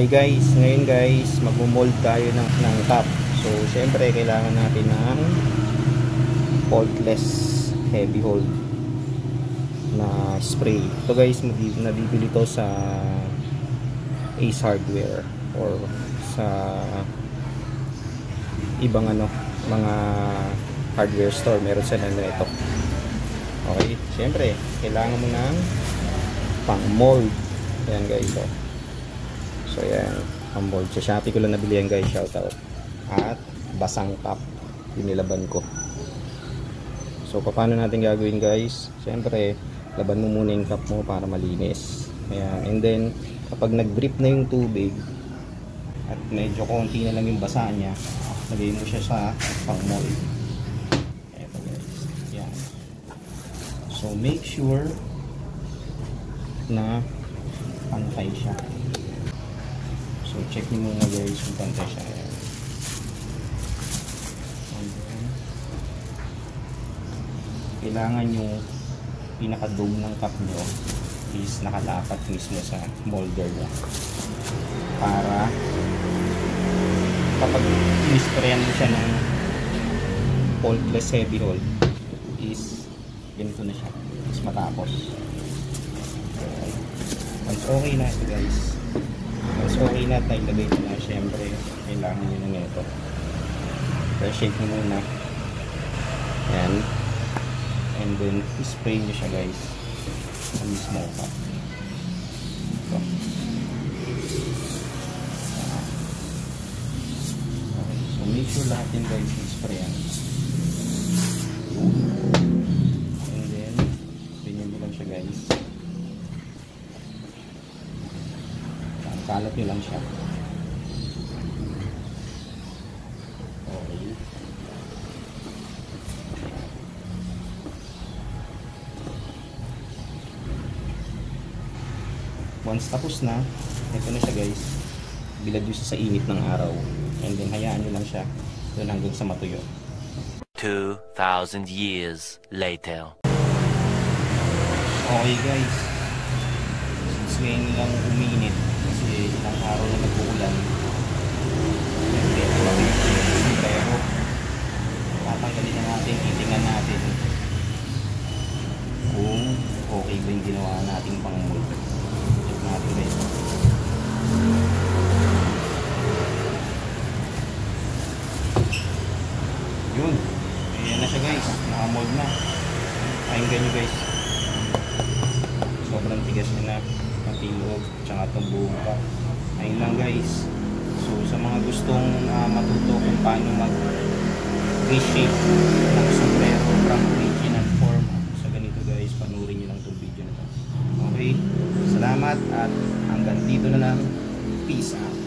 Okay guys, ngayon guys, magmo-mold tayo ng cup. So, syempre kailangan natin ng faultless heavy hold na spray. Ito guys, nabibili to sa Ace Hardware or sa ibang mga hardware store. Meron sila nito. Okay, syempre kailangan mo ng pang mold. Ayan guys, oh. So yan, pang mold. Sa Shopee ko lang nabili yan guys, shoutout. At basang cup, yung nilaban ko. So paano natin gagawin guys? Syempre laban mo muna yung cup mo para malinis. Ayan, and then kapag nag-drip na yung tubig at medyo konti na lang yung basa niya, lagay mo siya sa pang mold. Eto guys, yan. So make sure na pantay siya. So check niyo muna guys kung pantay siya. Ayan. And then, kailangan yung pinaka-dome ng cup nyo is nakatapat mismo sa molder niya para kapag in-sprayan mo siya ng faultless heavy hold is ganito na siya, is matapos. Once okay na ito guys, once okay na tayo lagay ko na, syempre kailangan nyo na ito. First shake mo muna yan, and then spray nyo siya guys sa mismo cup. Ito. Okay, so make sure lahat yung guys spray yan, and then ganyan mo lang siya guys. Kalat nyo lang siya. Okay. Once tapos na, ito na siya guys. Bilad nyo siya sa init ng araw. And then hayaan nyo lang siya doon hanggang sa matuyo. 2,000 years later. Okay guys. Since ngayon lang uminit, ilang araw na nag-uulan, pero tatanggalin na natin, titingnan natin kung okay ba yung ginawa nating pang mold. Check natin guys. Yun, ayan na siya guys, naka-mold na. Pakinggan nyo guys, sobrang tigas niya na pati loob, tsaka itong buong cup. Ayun lang guys. So sa mga gustong matuto kung paano mag-reshape ng sombrero from original form sa ganito guys, panurin nyo lang itong video na ito. Okay, salamat at hanggang dito na lang. Peace out.